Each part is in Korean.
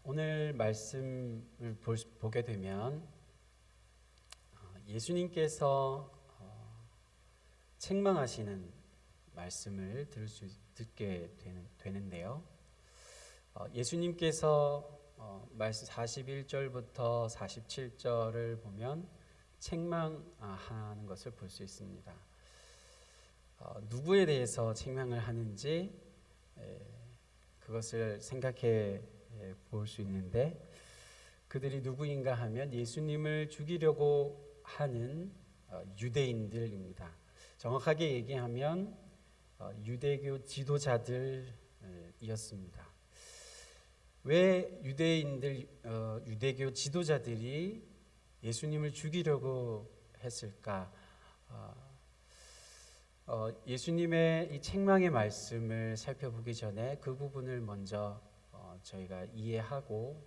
오늘 말씀을 보게 되면 예수님께서 책망하시는 말씀을 듣게 되는데요. 예수님께서 말씀 41절부터 47절을 보면 책망하는 것을 볼 수 있습니다. 누구에 대해서 책망을 하는지 그것을 생각해 볼 수 있는데, 그들이 누구인가 하면 예수님을 죽이려고 하는 유대인들입니다. 정확하게 얘기하면 유대교 지도자들이었습니다. 왜 유대교 지도자들이 예수님을 죽이려고 했을까? 예수님의 이 책망의 말씀을 살펴보기 전에 그 부분을 먼저 저희가 이해하고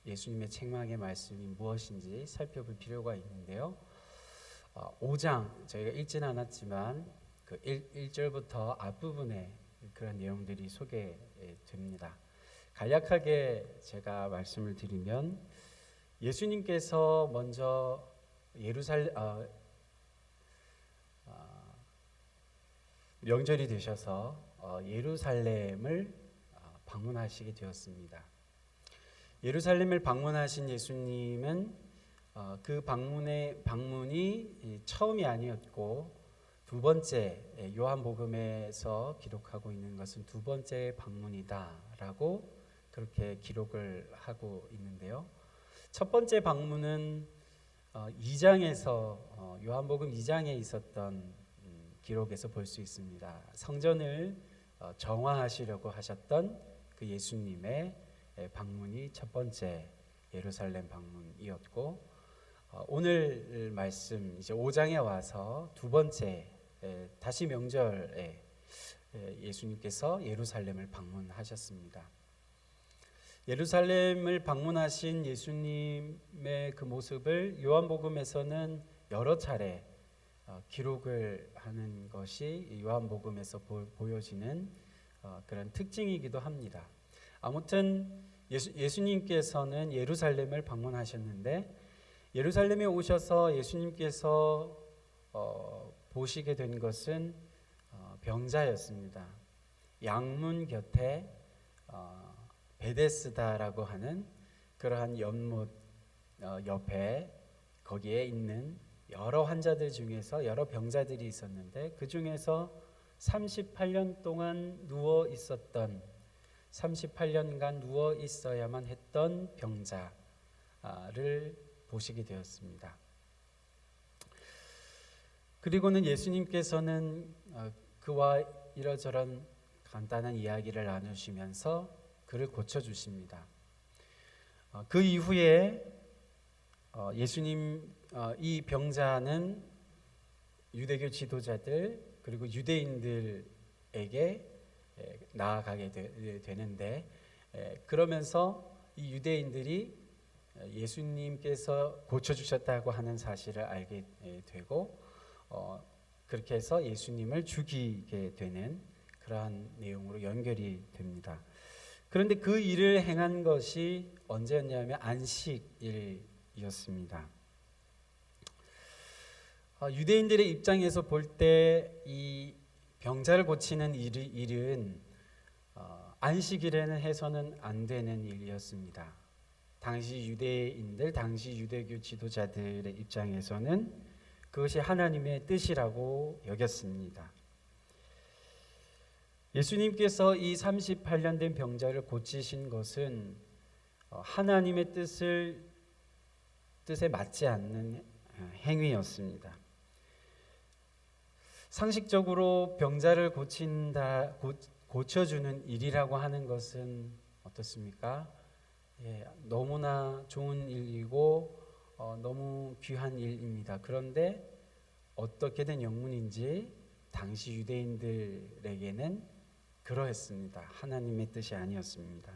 예수님의 책망의 말씀이 무엇인지 살펴볼 필요가 있는데요. 5장 저희가 읽지는 않았지만 그 1절부터 앞부분에 그런 내용들이 소개됩니다. 간략하게 제가 말씀을 드리면, 예수님께서 먼저 명절이 되셔서 예루살렘을 방문하시게 되었습니다. 예루살렘을 방문하신 예수님은 그 방문이 처음이 아니었고 두 번째, 요한복음에서 기록하고 있는 것은 두 번째 방문이다라고 그렇게 기록을 하고 있는데요. 첫 번째 방문은 2장에서 요한복음 2장에 있었던 기록에서 볼 수 있습니다. 성전을 정화하시려고 하셨던 그 예수님의 방문이 첫 번째 예루살렘 방문이었고, 오늘 말씀 이제 5장에 와서 두 번째 다시 명절에 예수님께서 예루살렘을 방문하셨습니다. 예루살렘을 방문하신 예수님의 그 모습을 요한복음에서는 여러 차례 기록을 하는 것이 요한복음에서 보여지는 그런 특징이기도 합니다. 아무튼 예수님께서는 예루살렘을 방문하셨는데, 예루살렘에 오셔서 예수님께서 보시게 된 것은 병자였습니다. 양문 곁에 베데스다라고 하는 그러한 연못 옆에 거기에 있는 여러 환자들 중에서 여러 병자들이 있었는데, 그 중에서 38년 동안 누워 있었던 38년간 누워 있어야만 했던 병자를 보시게 되었습니다. 그리고는 예수님께서는 그와 이러저런 간단한 이야기를 나누시면서 그를 고쳐주십니다. 그 이후에 이 병자는 유대교 지도자들 그리고 유대인들에게 나아가게 되는데, 그러면서 이 유대인들이 예수님께서 고쳐주셨다고 하는 사실을 알게 되고, 그렇게 해서 예수님을 죽이게 되는 그러한 내용으로 연결이 됩니다. 그런데 그 일을 행한 것이 언제였냐면 안식일이었습니다. 유대인들의 입장에서 볼 때 이 병자를 고치는 일은 안식일에는 해서는 안 되는 일이었습니다. 당시 유대인들, 당시 유대교 지도자들의 입장에서는 그것이 하나님의 뜻이라고 여겼습니다. 예수님께서 이 38년 된 병자를 고치신 것은 하나님의 뜻에 맞지 않는 행위였습니다. 상식적으로 병자를 고쳐주는 일이라고 하는 것은 어떻습니까? 너무나 좋은 일이고 너무 귀한 일입니다. 그런데 어떻게 된 영문인지 당시 유대인들에게는 그러했습니다. 하나님의 뜻이 아니었습니다.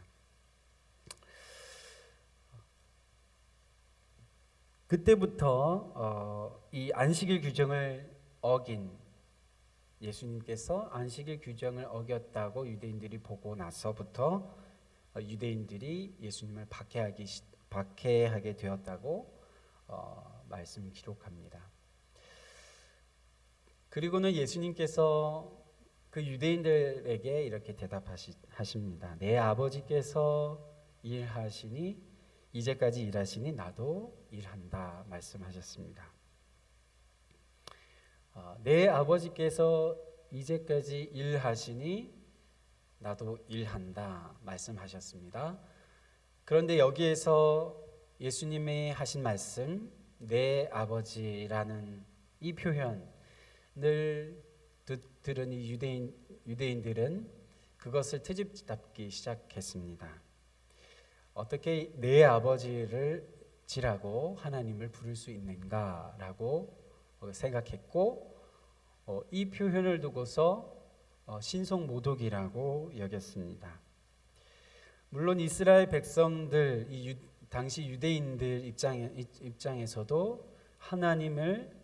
그때부터 이 안식일 규정을 어긴, 예수님께서 안식일 규정을 어겼다고 유대인들이 보고 나서부터 유대인들이 예수님을 박해하게 되었다고 말씀 기록합니다. 그리고는 예수님께서 그 유대인들에게 이렇게 대답하십니다. 내 아버지께서 일하시니 이제까지 일하시니 나도 일한다 말씀하셨습니다. 내 아버지께서 이제까지 일하시니 나도 일한다 말씀하셨습니다. 그런데 여기에서 예수님이 하신 말씀 내 아버지라는 이 표현을 들은 이 유대인들은 그것을 트집잡기 시작했습니다. 어떻게 내 아버지를 지라고 하나님을 부를 수 있는가라고 생각했고 이 표현을 두고서 신성모독이라고 여겼습니다. 물론 이스라엘 백성들, 당시 유대인들 입장에서도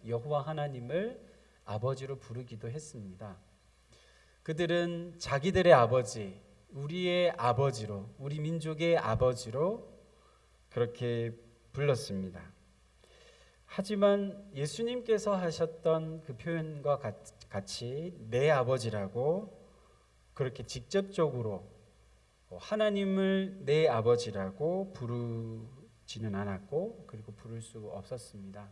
여호와 하나님을 아버지로 부르기도 했습니다. 그들은 자기들의 아버지, 우리의 아버지로, 우리 민족의 아버지로 그렇게 불렀습니다. 하지만 예수님께서 하셨던 그 표현과 같이 내 아버지라고 그렇게 직접적으로 하나님을 내 아버지라고 부르지는 않았고 그리고 부를 수 없었습니다.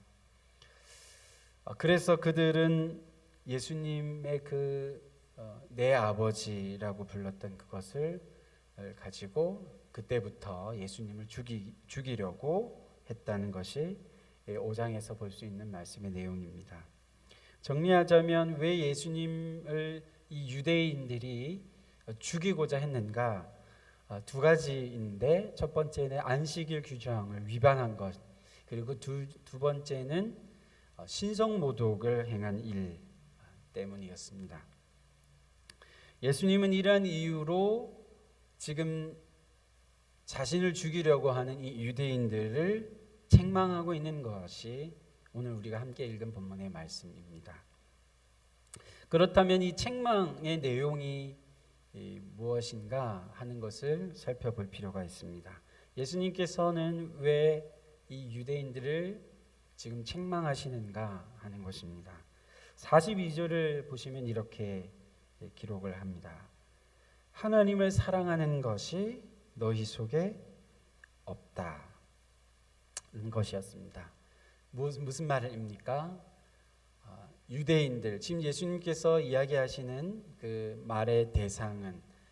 그래서 그들은 예수님의 내 아버지라고 불렀던 그것을 가지고 그때부터 예수님을 죽이려고 했다는 것이 5장에서 볼 수 있는 말씀의 내용입니다. 정리하자면 왜 예수님을 이 유대인들이 죽이고자 했는가? 두 가지인데 첫 번째는 안식일 규정을 위반한 것, 그리고 두 번째는 신성모독을 행한 일 때문이었습니다. 예수님은 이러한 이유로 지금 자신을 죽이려고 하는 이 유대인들을 책망하고 있는 것이 오늘 우리가 함께 읽은 본문의 말씀입니다. 그렇다면 이 책망의 내용이 무엇인가 하는 것을 살펴볼 필요가 있습니다. 예수님께서는 왜 이 유대인들을 지금 책망하시는가 하는 것입니다. 42절을 보시면 이렇게 기록을 합니다. 하나님을 사랑하는 것이 너희 속에 없다는 것이었습니다. 무슨 말입니까? 유대인들, 지금 예수님께서 이야기하시는 그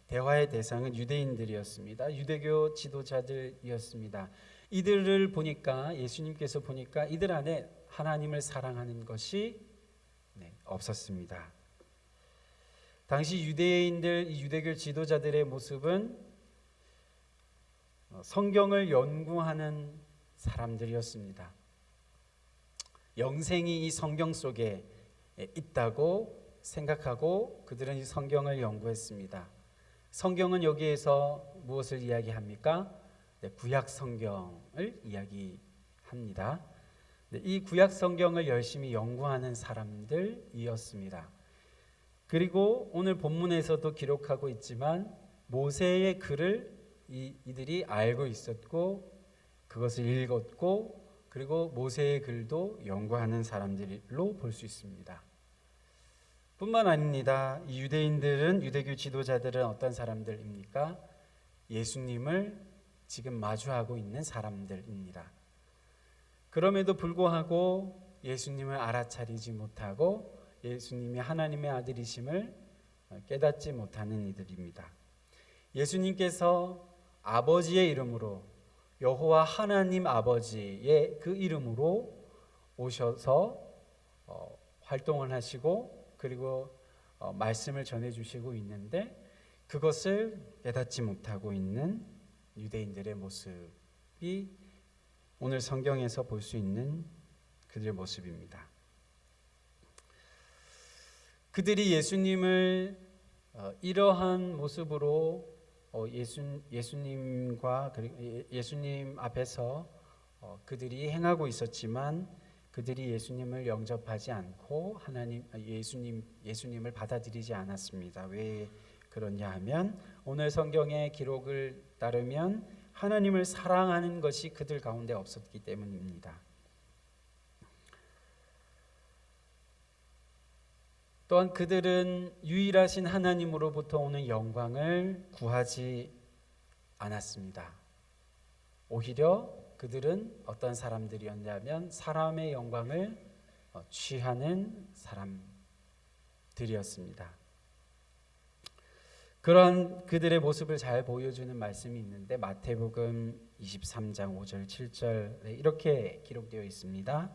대화의 대상은 유대인들이었습니다. 유대교 지도자들이었습니다. 이들을 보니까 예수님께서 보니까 이들 안에 하나님을 사랑하는 것이 없었습니다. 당시 유대인들, 이 유대교 지도자들의 모습은 성경을 연구하는 사람들이었습니다. 영생이 이 성경 속에 있다고 생각하고 그들은 이 성경을 연구했습니다. 성경은 여기에서 무엇을 이야기합니까? 구약 성경을 이야기합니다. 이 구약 성경을 열심히 연구하는 사람들이었습니다. 그리고 오늘 본문에서도 기록하고 있지만 모세의 글을 이들이 알고 있었고 그것을 읽었고 그리고 모세의 글도 연구하는 사람들로 볼 수 있습니다. 뿐만 아닙니다. 이 유대교 지도자들은 어떤 사람들입니까? 예수님을 지금 마주하고 있는 사람들입니다. 그럼에도 불구하고 예수님을 알아차리지 못하고 예수님이 하나님의 아들이심을 깨닫지 못하는 이들입니다. 예수님께서 아버지의 이름으로 여호와 하나님 아버지의 그 이름으로 오셔서 활동을 하시고 그리고 말씀을 전해주시고 있는데 그것을 깨닫지 못하고 있는 유대인들의 모습이 오늘 성경에서 볼 수 있는 그들의 모습입니다. 그들이 예수님을 이러한 모습으로 예수님과 그리고 예수님 앞에서 그들이 행하고 있었지만 그들이 예수님을 영접하지 않고 예수님을 받아들이지 않았습니다. 왜 그러냐 하면 오늘 성경의 기록을 따르면 하나님을 사랑하는 것이 그들 가운데 없었기 때문입니다. 또한 그들은 유일하신 하나님으로부터 오는 영광을 구하지 않았습니다. 오히려 그들은 어떤 사람들이었냐면 사람의 영광을 취하는 사람들이었습니다. 그런 그들의 모습을 잘 보여주는 말씀이 있는데 마태복음 23장 5절 7절에 이렇게 기록되어 있습니다.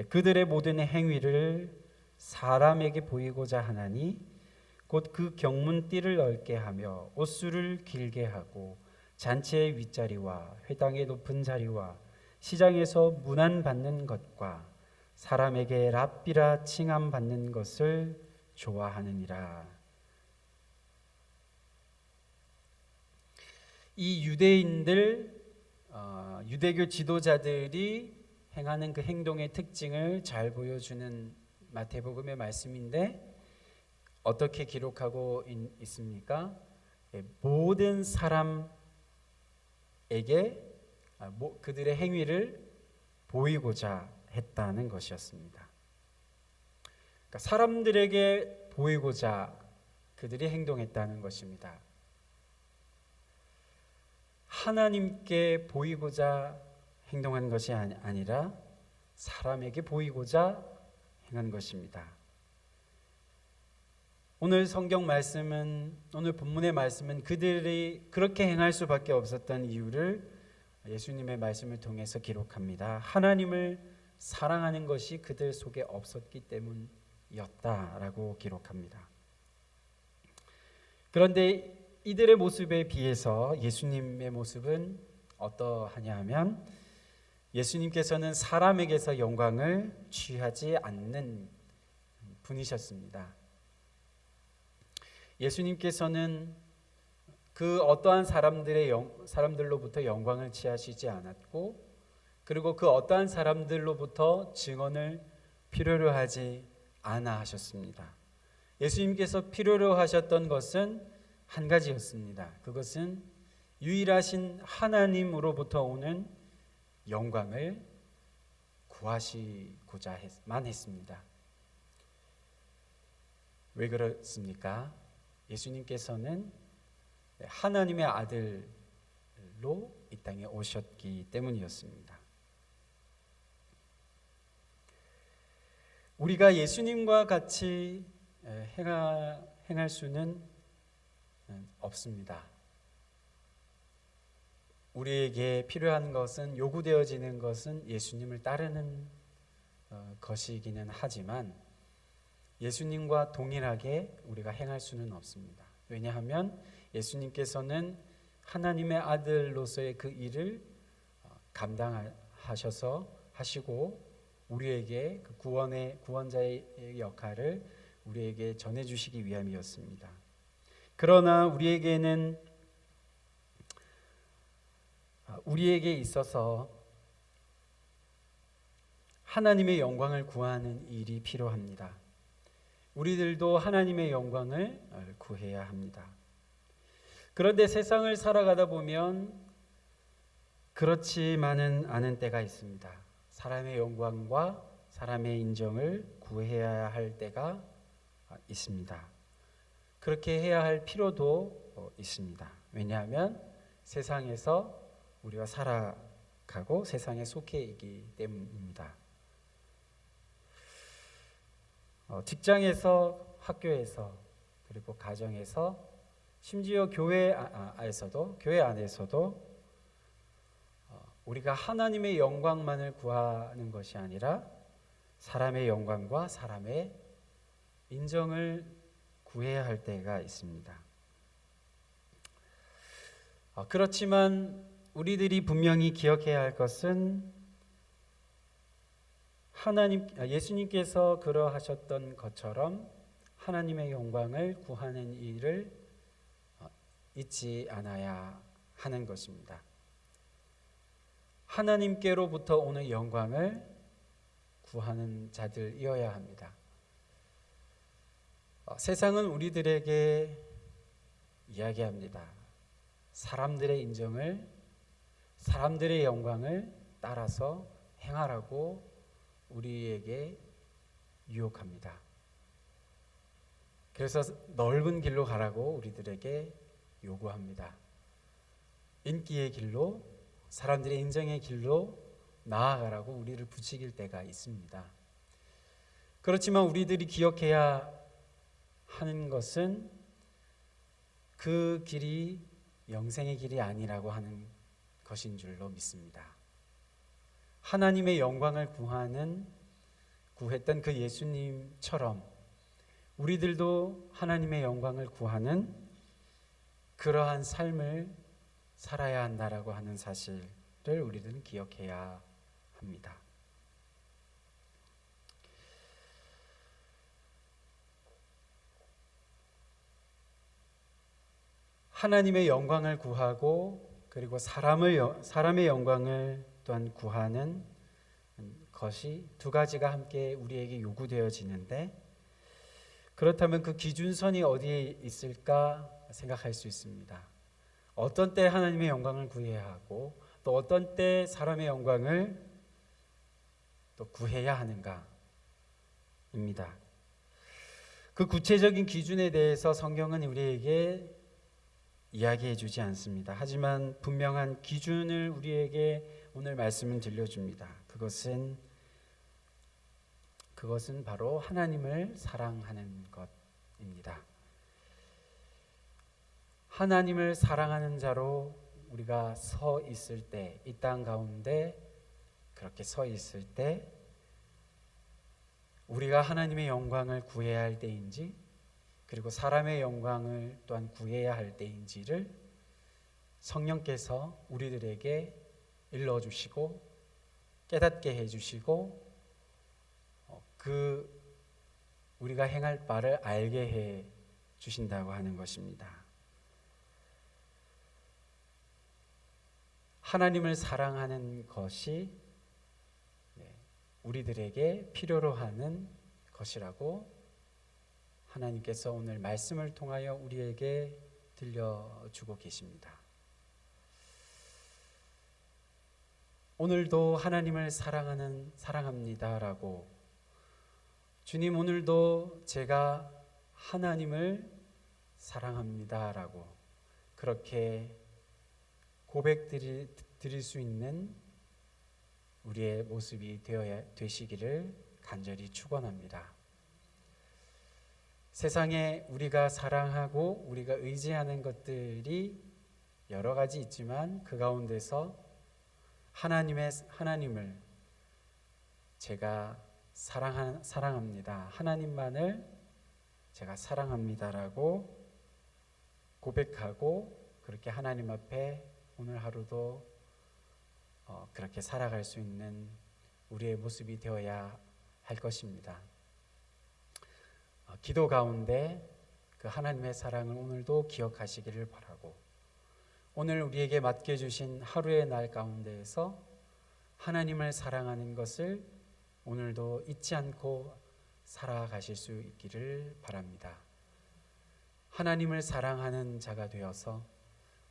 그들의 모든 행위를 사람에게 보이고자 하나니 곧 그 경문띠를 넓게 하며 옷수를 길게 하고 잔치의 윗자리와 회당의 높은 자리와 시장에서 문안받는 것과 사람에게 랍비라 칭함받는 것을 좋아하느니라. 이 유대인들, 유대교 지도자들이 행하는 그 행동의 특징을 잘 보여주는 마태복음의 말씀인데 어떻게 기록하고 있습니까? 모든 사람에게 그들의 행위를 보이고자 했다는 것이었습니다. 그러니까 사람들에게 보이고자 그들이 행동했다는 것입니다. 하나님께 보이고자 행동한 것이 아니라 사람에게 보이고자 행한 것입니다. 오늘 성경 말씀은, 오늘 본문의 말씀은 그들이 그렇게 행할 수밖에 없었던 이유를 예수님의 말씀을 통해서 기록합니다. 하나님을 사랑하는 것이 그들 속에 없었기 때문이었다라고 기록합니다. 그런데 이들의 모습에 비해서 예수님의 모습은 어떠하냐 하면 예수님께서는 사람에게서 영광을 취하지 않는 분이셨습니다. 예수님께서는 그 어떠한 사람들로부터 영광을 취하시지 않았고 그리고 그 어떠한 사람들로부터 증언을 필요로 하지 않아 하셨습니다. 예수님께서 필요로 하셨던 것은 한 가지였습니다. 그것은 유일하신 하나님으로부터 오는 영광을 구하시고자만 했습니다. 왜 그렇습니까? 예수님께서는 하나님의 아들로 이 땅에 오셨기 때문이었습니다. 우리가 예수님과 같이 행할 수는 없습니다. 우리에게 필요한 것은, 요구되어지는 것은 예수님을 따르는 것이기는 하지만 예수님과 동일하게 우리가 행할 수는 없습니다. 왜냐하면 예수님께서는 하나님의 아들로서의 그 일을 하시고 우리에게 그 구원자의 역할을 우리에게 전해주시기 위함이었습니다. 그러나 우리에게 있어서 하나님의 영광을 구하는 일이 필요합니다. 우리들도 하나님의 영광을 구해야 합니다. 그런데 세상을 살아가다 보면 그렇지만은 않은 때가 있습니다. 사람의 영광과 사람의 인정을 구해야 할 때가 있습니다. 그렇게 해야 할 필요도 있습니다. 왜냐하면 세상에서 우리가 살아가고 세상에 속해 있기 때문입니다. 직장에서, 학교에서, 그리고 가정에서, 심지어 교회 안에서도 우리가 하나님의 영광만을 구하는 것이 아니라 사람의 영광과 사람의 인정을 구해야 할 때가 있습니다. 그렇지만 우리들이 분명히 기억해야 할 것은 예수님께서 그러하셨던 것처럼 하나님의 영광을 구하는 일을 잊지 않아야 하는 것입니다. 하나님께로부터 오는 영광을 구하는 자들이어야 합니다. 세상은 우리들에게 이야기합니다. 사람들의 인정을, 사람들의 영광을 따라서 행하라고 우리에게 유혹합니다. 그래서 넓은 길로 가라고 우리들에게 요구합니다. 인기의 길로, 사람들의 인정의 길로 나아가라고 우리를 부추길 때가 있습니다. 그렇지만 우리들이 기억해야 하는 것은 그 길이 영생의 길이 아니라고 하는 것인 줄로 믿습니다. 하나님의 영광을 구했던 그 예수님처럼 우리들도 하나님의 영광을 구하는 그러한 삶을 살아야 한다라고 하는 사실을 우리들은 기억해야 합니다. 하나님의 영광을 구하고 그리고 사람의 영광을 또한 구하는 것이 두 가지가 함께 우리에게 요구되어지는데, 그렇다면 그 기준선이 어디에 있을까 생각할 수 있습니다. 어떤 때 하나님의 영광을 구해야 하고 또 어떤 때 사람의 영광을 또 구해야 하는가입니다. 그 구체적인 기준에 대해서 성경은 우리에게 이야기해 주지 않습니다. 하지만 분명한 기준을 우리에게 오늘 말씀은 들려줍니다. 그것은 바로 하나님을 사랑하는 것입니다. 하나님을 사랑하는 자로 우리가 서 있을 때, 이 땅 가운데 그렇게 서 있을 때 우리가 하나님의 영광을 구해야 할 때인지, 그리고 사람의 영광을 또한 구해야 할 때인지를 성령께서 우리들에게 일러주시고 깨닫게 해주시고 우리가 행할 바를 알게 해 주신다고 하는 것입니다. 하나님을 사랑하는 것이 우리들에게 필요로 하는 것이라고 하나님께서 오늘 말씀을 통하여 우리에게 들려주고 계십니다. 오늘도 하나님을 사랑합니다라고, 주님 오늘도 제가 하나님을 사랑합니다라고 그렇게 고백드릴 수 있는 우리의 모습이 되시기를 간절히 축원합니다. 세상에 우리가 사랑하고 우리가 의지하는 것들이 여러 가지 있지만 그 가운데서 하나님을 제가 사랑합니다. 하나님만을 제가 사랑합니다라고 고백하고 그렇게 하나님 앞에 오늘 하루도 그렇게 살아갈 수 있는 우리의 모습이 되어야 할 것입니다. 기도 가운데 그 하나님의 사랑을 오늘도 기억하시기를 바라고, 오늘 우리에게 맡겨주신 하루의 날 가운데에서 하나님을 사랑하는 것을 오늘도 잊지 않고 살아가실 수 있기를 바랍니다. 하나님을 사랑하는 자가 되어서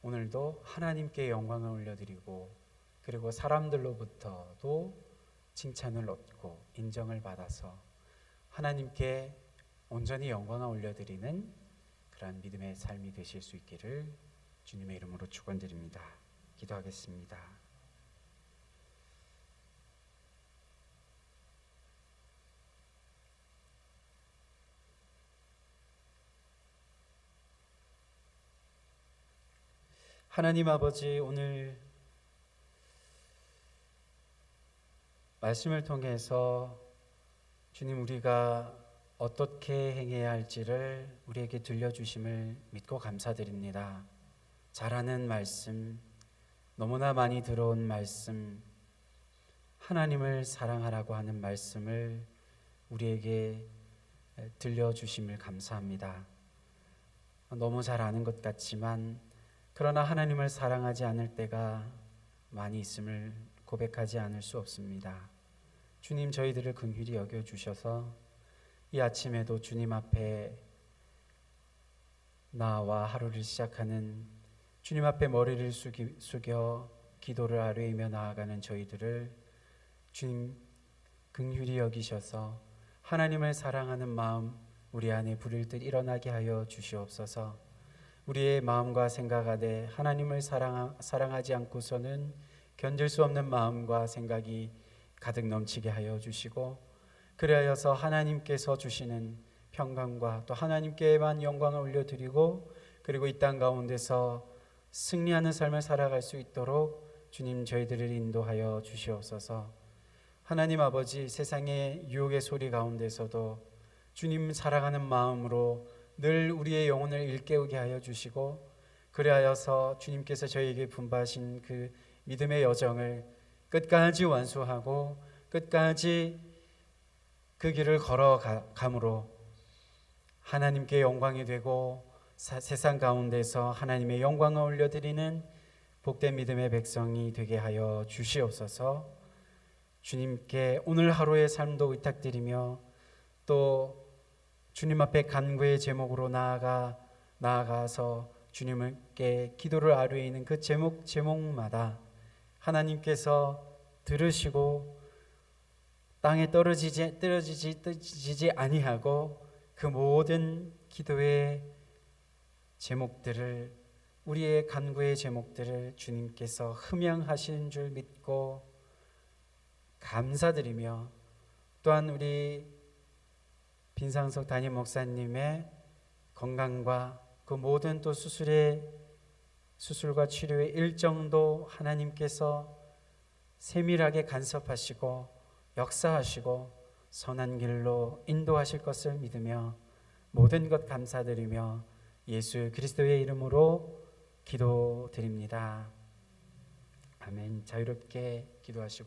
오늘도 하나님께 영광을 올려드리고 그리고 사람들로부터도 칭찬을 얻고 인정을 받아서 하나님께 온전히 영광을 올려드리는 그러한 믿음의 삶이 되실 수 있기를 주님의 이름으로 축원드립니다. 기도하겠습니다. 하나님 아버지, 오늘 말씀을 통해서 주님 우리가 어떻게 행해야 할지를 우리에게 들려주심을 믿고 감사드립니다. 잘 아는 말씀, 너무나 많이 들어온 말씀, 하나님을 사랑하라고 하는 말씀을 우리에게 들려주심을 감사합니다. 너무 잘 아는 것 같지만 그러나 하나님을 사랑하지 않을 때가 많이 있음을 고백하지 않을 수 없습니다. 주님, 저희들을 긍휼히 여겨주셔서 이 아침에도 주님 앞에 나와 하루를 시작하는 주님 앞에 머리를 숙여 기도를 아뢰이며 나아가는 저희들을 주님 긍휼히 여기셔서 하나님을 사랑하는 마음 우리 안에 불일 듯 일어나게 하여 주시옵소서. 우리의 마음과 생각 안에 하나님을 사랑하지 않고서는 견딜 수 없는 마음과 생각이 가득 넘치게 하여 주시고, 그리하여서 하나님께서 주시는 평강과 또 하나님께만 영광을 올려드리고, 그리고 이 땅 가운데서 승리하는 삶을 살아갈 수 있도록 주님 저희들을 인도하여 주시옵소서. 하나님 아버지, 세상의 유혹의 소리 가운데서도 주님 사랑하는 마음으로 늘 우리의 영혼을 일깨우게 하여 주시고, 그리하여서 주님께서 저희에게 분바하신 그 믿음의 여정을 끝까지 완수하고 끝까지 그 길을 걸어감으로 하나님께 영광이 되고 세상 가운데서 하나님의 영광을 올려드리는 복된 믿음의 백성이 되게 하여 주시옵소서. 주님께 오늘 하루의 삶도 의탁드리며 또 주님 앞에 간구의 제목으로 나아가서 주님께 기도를 아뢰이는 그 제목마다 하나님께서 들으시고 땅에 떨어지지 아니하고 그 모든 기도의 제목들을, 우리의 간구의 제목들을 주님께서 흠양하시는 줄 믿고 감사드리며, 또한 우리 빈상석 담임 목사님의 건강과 그 모든 또 수술과 치료의 일정도 하나님께서 세밀하게 간섭하시고 역사하시고 선한 길로 인도하실 것을 믿으며 모든 것 감사드리며 예수 그리스도의 이름으로 기도드립니다. 아멘. 자유롭게 기도하시고